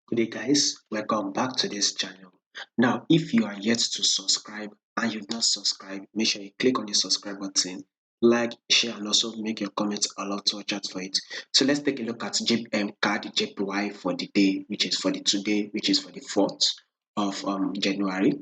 Good day, guys. Welcome back to this channel. Now, if you are yet to subscribe and you've not subscribed, make sure you click on the subscribe button, like, share, and also make your comments allowed to watch out for it. So let's take a look at CAD JPY for the day, which is for the today, which is for the 4th of January.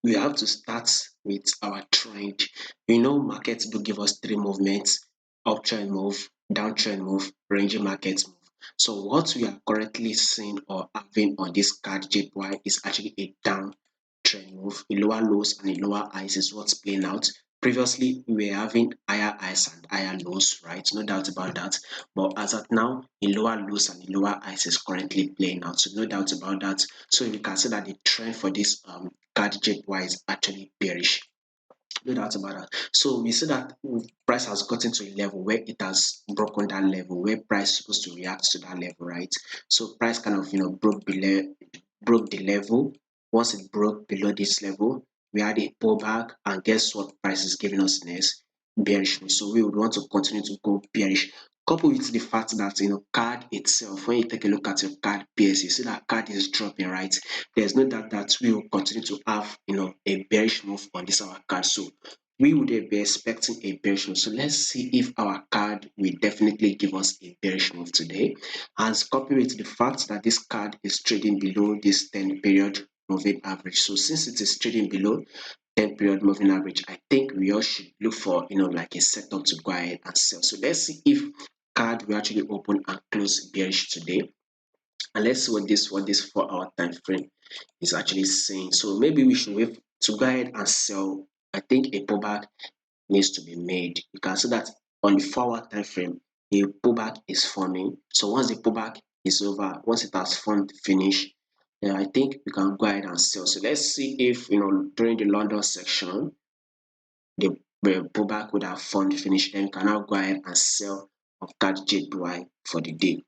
We have to start with our trend. Markets do give us three movements: uptrend move, downtrend move, ranging market move. So what we are currently seeing or having on this card JPY is actually a downtrend move. A lower lows and a lower highs is what's playing out. Previously, we were having higher highs and higher lows, right? No doubt about that. But as at now, a lower lows and a lower highs is currently playing out. So no doubt about that. So we can see that the trend for this CADJPY is actually bearish. No doubt about that. So we see that price has gotten to a level where it has broken that level, where price is supposed to react to that level, right? So price kind of broke the level. Once it broke below this level, we had a pullback, and guess what price is giving us next? Bearish. So we would want to continue to go bearish. Coupled with the fact that CAD itself, when you take a look at your CAD peers, you see that CAD is dropping, right? There's no doubt that we will continue to have a bearish move on this our CAD. So we would be expecting a bearish move. So let's see if our CAD will definitely give us a bearish move today. As coupled with the fact that this CAD is trading below this 10 period moving average. So since it is trading below 10 period moving average, I think we all should look for like a setup to go ahead and sell. So let's see if CAD will actually open and close bearish today, and let's see what this 4 hour time frame is actually saying. So maybe we should wait to go ahead and sell. I think a pullback needs to be made. You can see that on the 4 hour time frame, a pullback is forming. So once the pullback is over, once it has formed finish, then I think we can go ahead and sell. So let's see if during the London section the pullback would have formed finish, then you can now go ahead and sell of CAD JPY for the day.